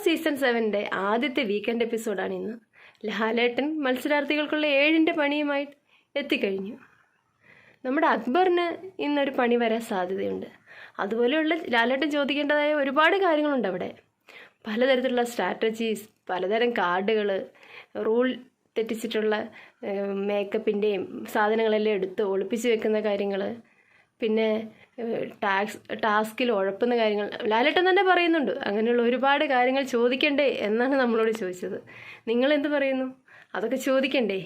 Season 7 ആദ്യത്തെ weekend എപ്പിസോഡാണ് ഇന്ന്. ലാലേട്ടൻ മത്സരാർത്ഥികൾക്കുള്ള 7ന്റെ പണിയുമായി എത്തിക്കഴിഞ്ഞു. നമ്മുടെ അക്ബറിന് ഇന്നൊരു പണി വരാൻ സാധ്യതയുണ്ട്. അതുപോലെയുള്ള ലാലേട്ടൻ ചോദിക്കേണ്ടതായ ഒരുപാട് കാര്യങ്ങളുണ്ട് അവിടെ. പലതരത്തിലുള്ള സ്ട്രാറ്റജീസ്, പലതരം കാർഡുകൾ, റൂൾ തെറ്റിച്ചിട്ടുള്ള മേക്കപ്പിൻ്റെയും സാധനങ്ങളെല്ലാം എടുത്ത് ഒളിപ്പിച്ച് വെക്കുന്ന കാര്യങ്ങൾ, പിന്നെ ടാസ്കിൽ ഉഴപ്പുന്ന കാര്യങ്ങൾ ലാലേട്ടൻ തന്നെ പറയുന്നുണ്ട്. അങ്ങനെയുള്ള ഒരുപാട് കാര്യങ്ങൾ ചോദിക്കണ്ടേ എന്നാണ് നമ്മളോട് ചോദിച്ചത്. നിങ്ങളെന്ത് പറയുന്നു? അതൊക്കെ ചോദിക്കണ്ടേ?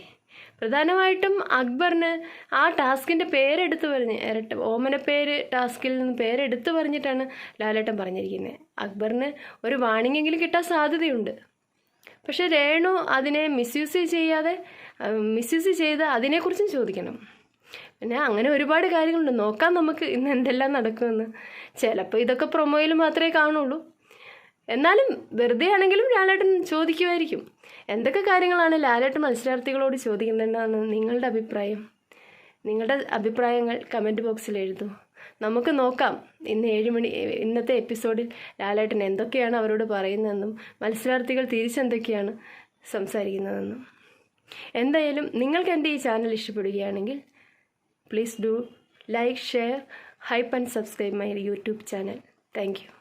പ്രധാനമായിട്ടും അക്ബറിന് ആ ടാസ്കിൻ്റെ പേരെടുത്ത് പറഞ്ഞ് ഓമന പേര് ടാസ്കിൽ നിന്ന് പേരെടുത്ത് പറഞ്ഞിട്ടാണ് ലാലേട്ടൻ പറഞ്ഞിരിക്കുന്നത്. അക്ബറിന് ഒരു വാണിംഗെങ്കിലും കിട്ടാൻ സാധ്യതയുണ്ട്. പക്ഷെ രേണു അതിനെ മിസ്യൂസ് ചെയ്ത് അതിനെക്കുറിച്ചും ചോദിക്കണം. പിന്നെ അങ്ങനെ ഒരുപാട് കാര്യങ്ങളുണ്ട്. നോക്കാം നമുക്ക് ഇന്ന് എന്തെല്ലാം നടക്കുമെന്ന്. ചിലപ്പോൾ ഇതൊക്കെ പ്രൊമോയിൽ മാത്രമേ കാണുള്ളൂ. എന്നാലും വെറുതെ ആണെങ്കിലും ലാലേട്ടൻ ചോദിക്കുമായിരിക്കും. എന്തൊക്കെ കാര്യങ്ങളാണ് ലാലേട്ടൻ മത്സരാർത്ഥികളോട് ചോദിക്കേണ്ടതെന്നാണ് നിങ്ങളുടെ അഭിപ്രായം? നിങ്ങളുടെ അഭിപ്രായങ്ങൾ കമൻറ്റ് ബോക്സിൽ എഴുതൂ. നമുക്ക് നോക്കാം ഇന്ന് 7 മണി ഇന്നത്തെ എപ്പിസോഡിൽ ലാലേട്ടൻ എന്തൊക്കെയാണ് അവരോട് പറയുന്നതെന്നും മത്സരാർത്ഥികൾ തിരിച്ചെന്തൊക്കെയാണ് സംസാരിക്കുന്നതെന്നും. എന്തായാലും നിങ്ങൾക്ക് എൻ്റെ ഈ ചാനൽ ഇഷ്ടപ്പെടുകയാണെങ്കിൽ please do like, share, hype and subscribe my YouTube channel. Thank you.